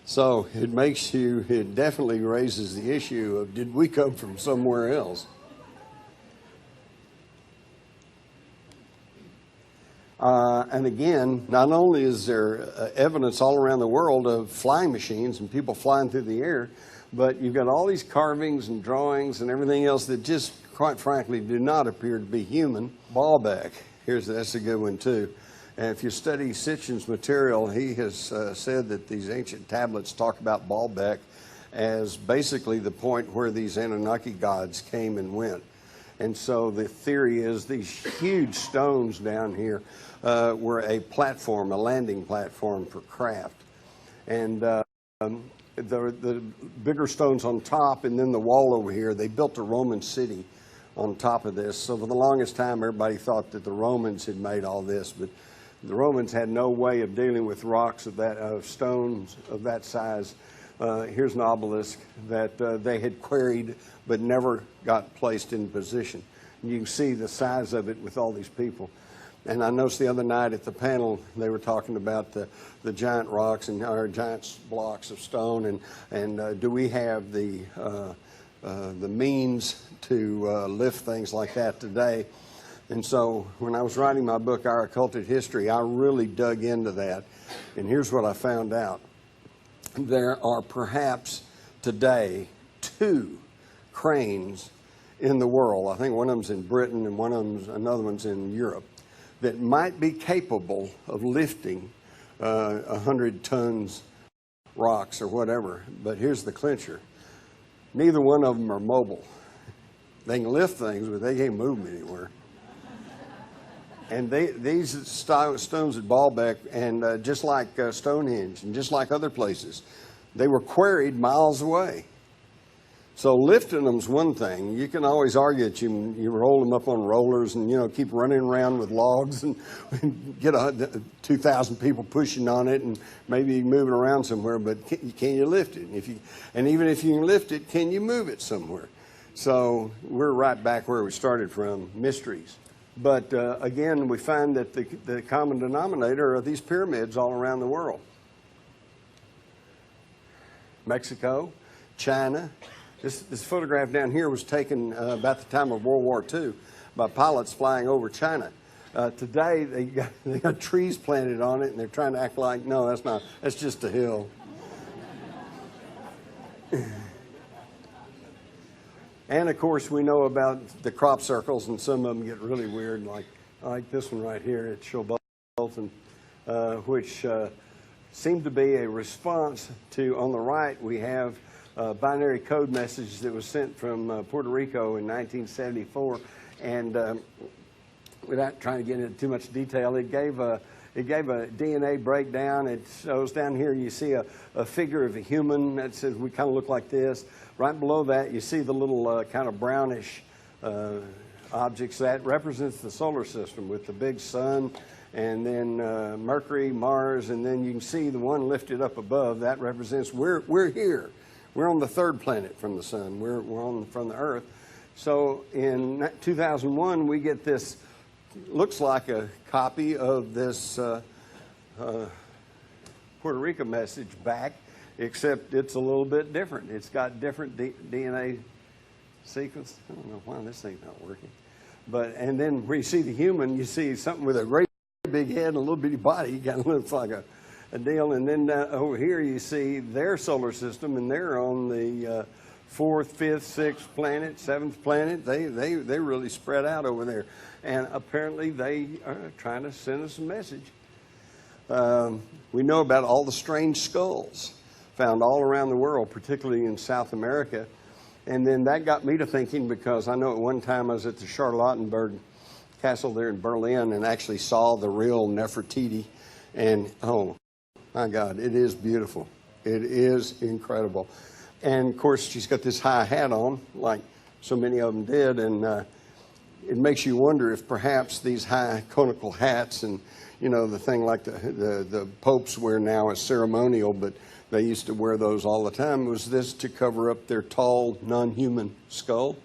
So it definitely raises the issue of, did we come from somewhere else? And again, not only is there evidence all around the world of flying machines and people flying through the air, but you've got all these carvings and drawings and everything else that just, quite frankly, do not appear to be human. Baalbek, that's a good one too. And if you study Sitchin's material, he has said that these ancient tablets talk about Baalbek as basically the point where these Anunnaki gods came and went. And so the theory is these huge stones down here were a platform, a landing platform for craft. And the bigger stones on top and then the wall over here, they built a Roman city on top of this. So for the longest time, everybody thought that the Romans had made all this, but the Romans had no way of dealing with rocks of stones of that size. Here's an obelisk that they had quarried but never got placed in position. And you can see the size of it with all these people. And I noticed the other night at the panel they were talking about the giant rocks and our giant blocks of stone, and do we have the means to lift things like that today? And so when I was writing my book, Our Occulted History, I really dug into that. And here's what I found out. There are perhaps today 2 cranes in the world. I think one of them's in Britain and another one's in Europe, that might be capable of lifting 100 tons rocks or whatever. But here's the clincher. Neither one of them are mobile. They can lift things, but they can't move them anywhere. And these stones at Baalbek, and just like Stonehenge and just like other places, they were quarried miles away. So lifting them's one thing. You can always argue that you roll them up on rollers and, keep running around with logs and get 2,000 people pushing on it and maybe move it around somewhere, but can you lift it? And even if you can lift it, can you move it somewhere? So we're right back where we started from, mysteries. But again, we find that the common denominator are these pyramids all around the world. Mexico, China. This photograph down here was taken about the time of World War II by pilots flying over China. Today, they got trees planted on it, and they're trying to act like, no, that's just a hill. And of course, we know about the crop circles, and some of them get really weird, like this one right here at Showbolton, which seemed to be a response to, on the right, we have a binary code message that was sent from Puerto Rico in 1974, and without trying to get into too much detail, it gave a DNA breakdown. It shows down here, you see a figure of a human that says we kind of look like this. Right below that, you see the little kind of brownish objects. That represents the solar system with the big sun, and then Mercury, Mars, and then you can see the one lifted up above. That represents we're here. We're on the 3rd planet from the sun. We're from the Earth. So in 2001, we get this, looks like a copy of this Puerto Rico message back, except it's a little bit different. It's got different DNA sequence. I don't know why this thing's not working. And then where you see the human, you see something with a great big head and a little bitty body. It kind of looks like a deal. And then over here you see their solar system, and they're on the 4th, 5th, 6th planet, 7th planet. They really spread out over there. And apparently they are trying to send us a message. We know about all the strange skulls found all around the world, particularly in South America. And then that got me to thinking, because I know at one time I was at the Charlottenburg Castle there in Berlin and actually saw the real Nefertiti. And oh my God, it is beautiful. It is incredible. And of course, she's got this high hat on, like so many of them did. And it makes you wonder if perhaps these high conical hats and, the thing like the popes wear now is ceremonial, but they used to wear those all the time. Was this to cover up their tall, non-human skull?